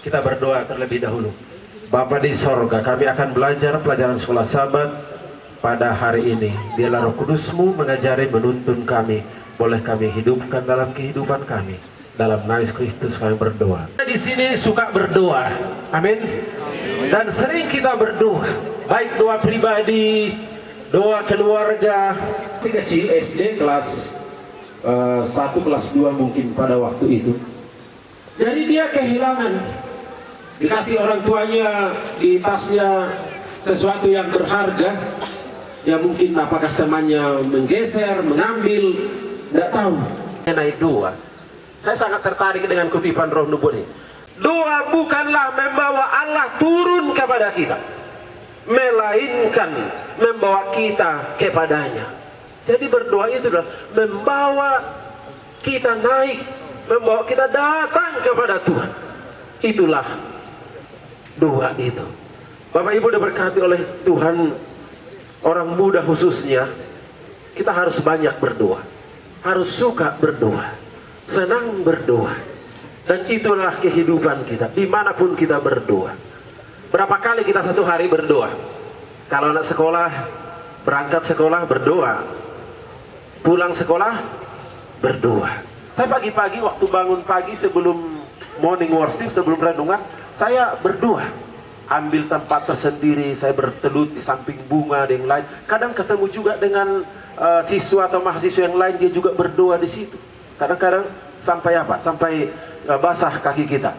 Kita berdoa terlebih dahulu. Bapa di sorga, kami akan belajar pelajaran sekolah Sabat pada hari ini. Biarlah Roh Kudus-Mu mengajari, menuntun kami. Boleh kami hidupkan dalam kehidupan kami. Dalam nama Yesus Kristus kami berdoa. Di sini suka berdoa, amin. Dan sering kita berdoa, baik doa pribadi, doa keluarga. Si kecil SD kelas 1 kelas 2 mungkin pada waktu itu. Jadi dia kehilangan. Dikasih orang tuanya di tasnya sesuatu yang berharga. Ya mungkin apakah temannya menggeser, mengambil, tidak tahu. Mengenai doa, saya sangat tertarik dengan kutipan Roh Nubuat ini. Doa bukanlah membawa Allah turun kepada kita, melainkan membawa kita kepadanya. Jadi berdoa itu adalah membawa kita naik, membawa kita datang kepada Tuhan. Itulah doa itu. Bapak Ibu diberkati oleh Tuhan, orang muda khususnya, kita harus banyak berdoa, harus suka berdoa, senang berdoa. Dan itulah kehidupan kita, dimanapun kita berdoa. Berapa kali kita satu hari berdoa? Kalau anak sekolah, berangkat sekolah berdoa, pulang sekolah berdoa. Saya pagi-pagi waktu bangun pagi sebelum morning worship, sebelum renungan, saya berdoa. Ambil tempat tersendiri, saya bertelut di samping bunga dan yang lain. Kadang ketemu juga dengan siswa atau mahasiswa yang lain, dia juga berdoa di situ. Kadang-kadang sampai apa? Sampai basah kaki kita.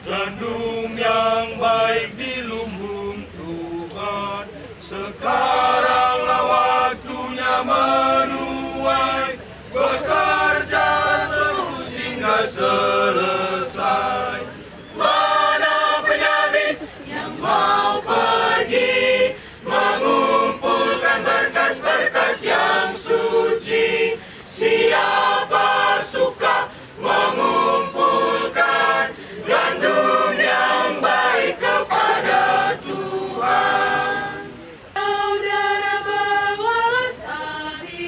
Gandum yang baik di lumbung Tuhan. Sekaranglah waktunya menuai, bekerja terus hingga selesai. Mana penyabit yang mau pergi, mengumpulkan berkas-berkas yang suci? Siapa suka mengumpulkan gandum yang baik kepada Tuhan? Saudara bawalah sabi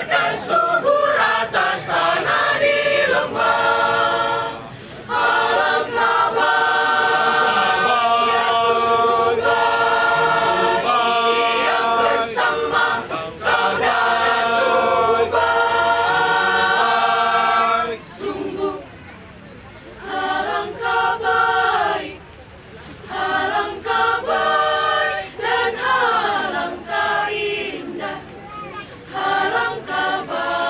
akan subur atas tanah di lembah. Alangkah baik, ya sungguh baik, yang bersama saudara sungguh baik. Sungguh alangkah baik, alangkah baik dan alangkah indah, alangkah baik.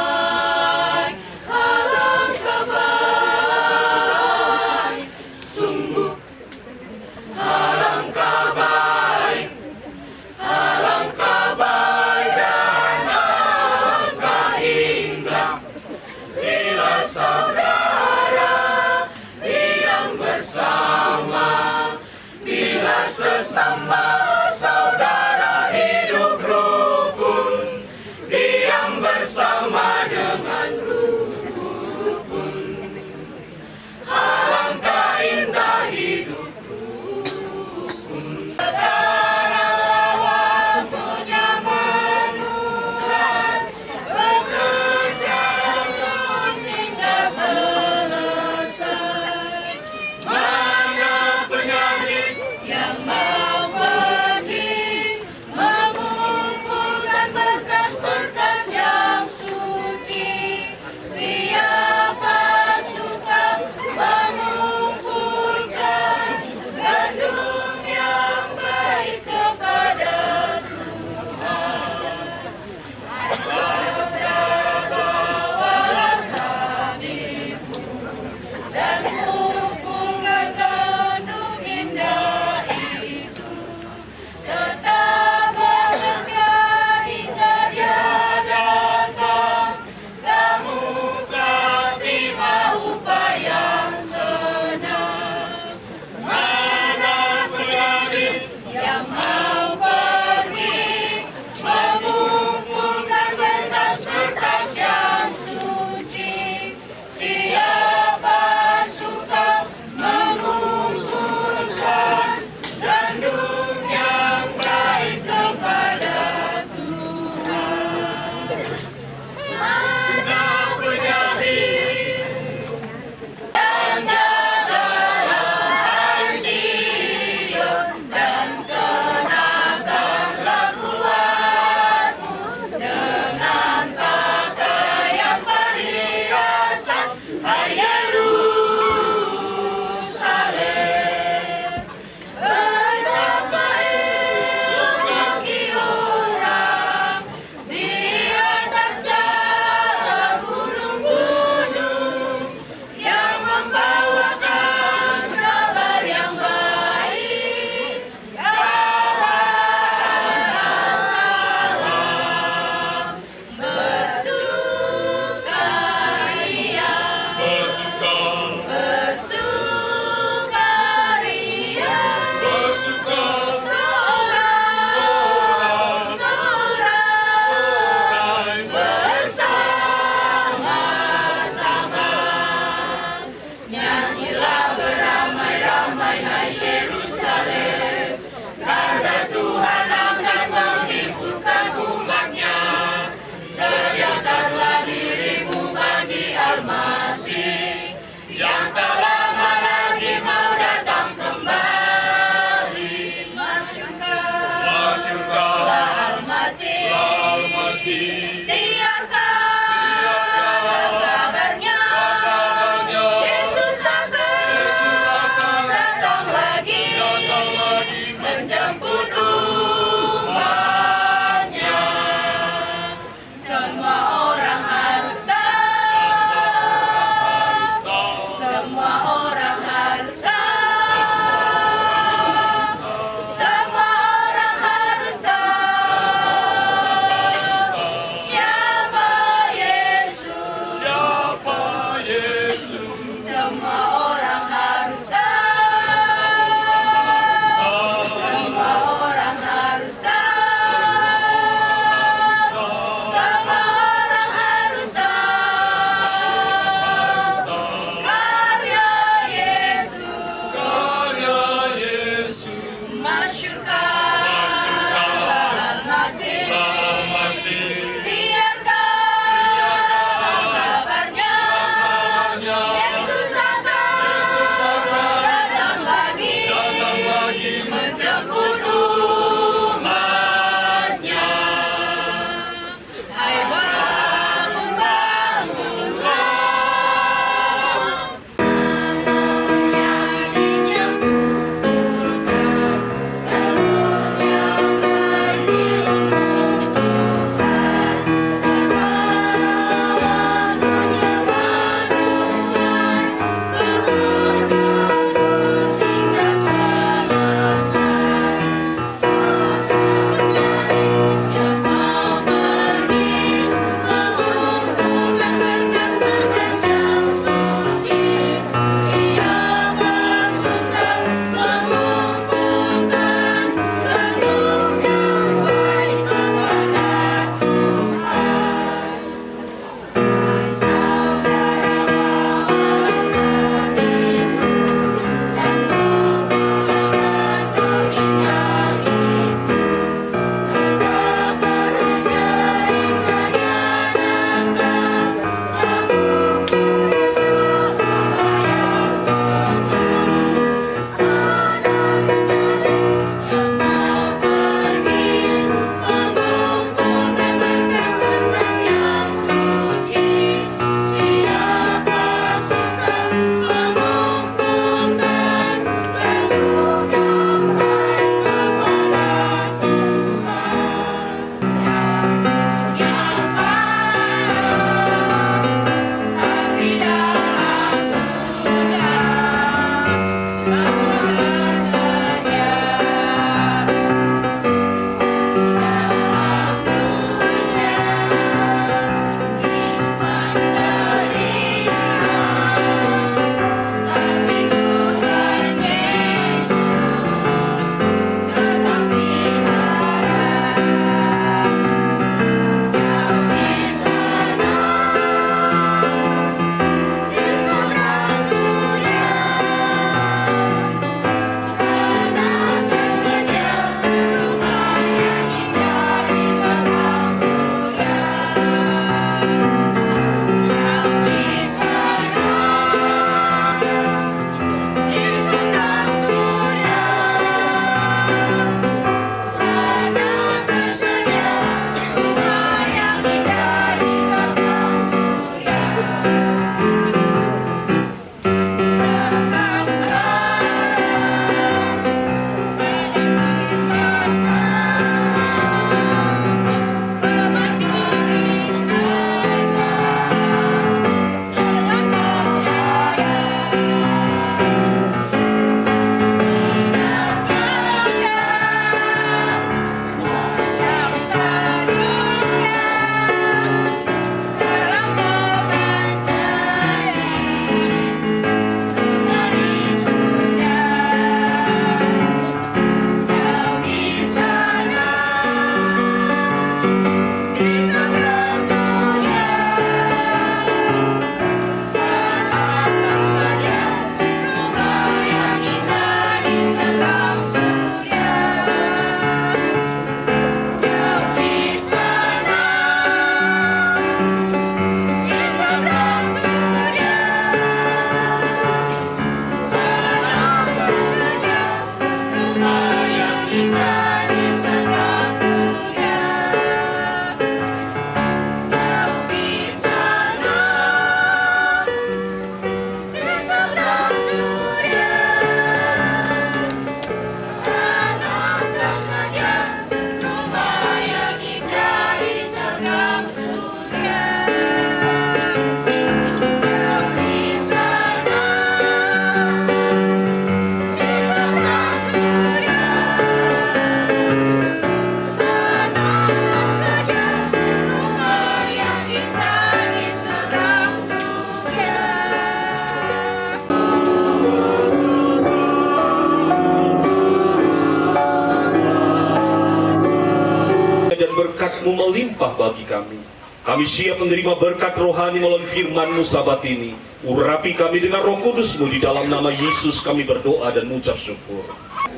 Kami siap menerima berkat rohani melalui firman-Mu sabat ini. Urapi kami dengan Roh Kudus-Mu, di dalam nama Yesus kami berdoa dan mengucap syukur.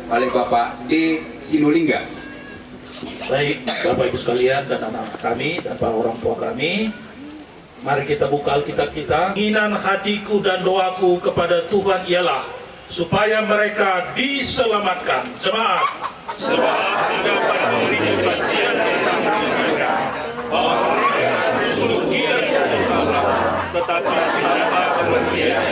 Oleh Bapak D. Sinulinga. Baik, Bapak Ibu sekalian dan anak-anak kami dan para orang tua kami, mari kita buka Alkitab kita. Keinginan hatiku dan doaku kepada Tuhan ialah supaya mereka diselamatkan. Jemaat. Sebab tidak pada memberi kesaksian tentang mereka, bahwa mereka sungguh giat untuk Allah, tetapi tidak ada pengertian.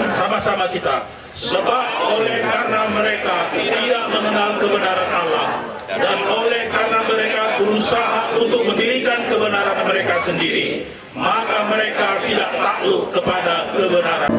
Sama-sama kita. Sebab oleh karena mereka tidak mengenal kebenaran Allah, dan oleh karena mereka berusaha untuk mendirikan kebenaran mereka sendiri, maka mereka tidak takluk kepada kebenaran.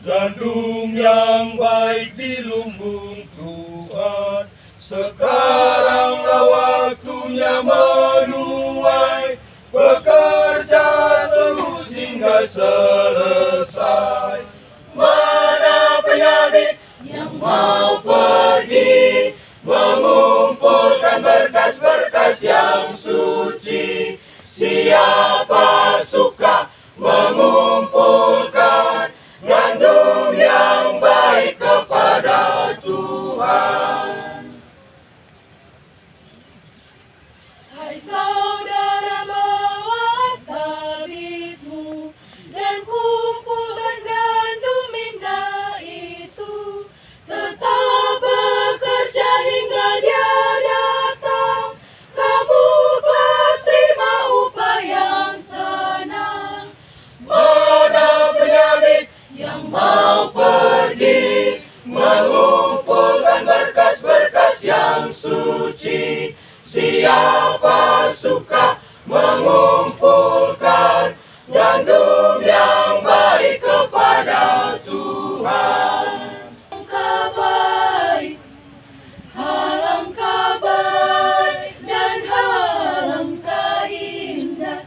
gandum yang baik di lumbung Tuhan. Sekaranglah waktunya menuai, bekerja terus hingga selesai. Mana penyabit yang mau pergi mengumpulkan berkas-berkas yang suci? Siapa suka mengumpulkan gandum yang baik kepada Tuhan? Hai saudara, bawa sabitmu dan kumpulkan gandum indah itu. Tetap bekerja hingga Dia datang. Kamu kelak terima upah yang senang. Mana penyabit Yang mau pergi mengumpulkan berkas-berkas yang suci? Siapa suka mengumpulkan gandum yang baik kepada Tuhan? Alangkah baik dan alangkah indah.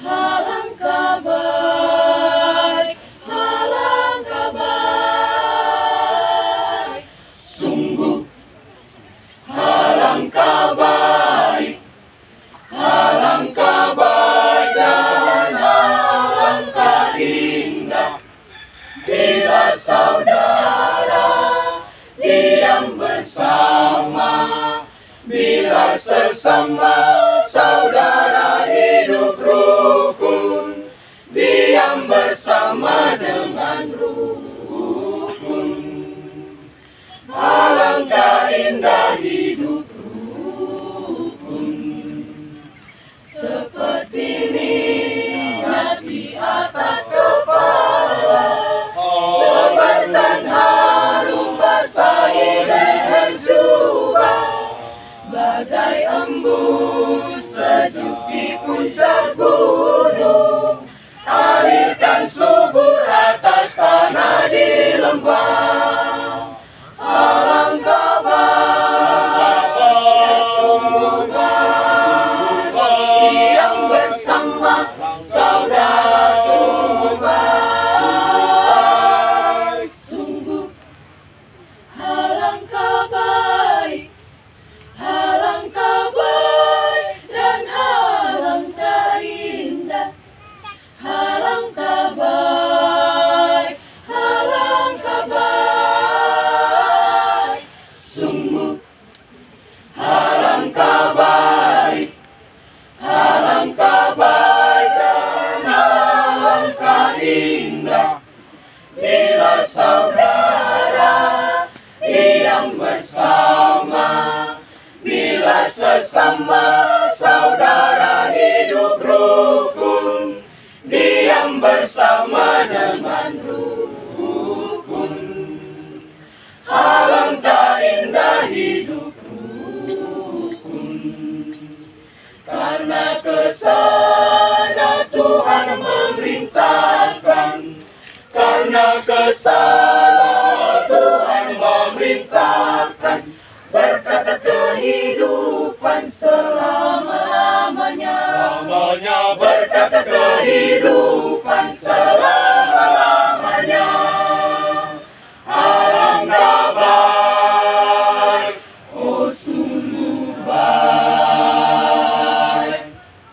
Alangkah baik, alangkah baik. Sungguh alangkah baik, alangkah baik dan alangkah indah bila saudara diam bersama, bila sesama saudara hidup rukun, diam bersama dengan rukun. Alangkah indah hidup rukun. Seperti minyak di atas kepala, Sebarkan harum basahi leher jubah, bagai embun sejuk di puncak gunung. alirkan subur atas tanah di lembah. Alangkah baik, Sungguh baik, diam bersama saudara. Sungguh baik, sungguh alangkah baik, alangkah baik dan alangkah indah. Alangkah baik, alangkah baik. sungguh alangkah baik, alangkah baik dan alangkah indah bila saudara diam bersama, bila sesama saudara hidup rukun, diam bersama dengan rukun. Alangkah indah hidup rukun. Karena kesana Tuhan memerintahkan, karena kesana Tuhan memerintahkan, berkata kehidupan selama-lamanya. Berkata kehidupan selama-lamanya.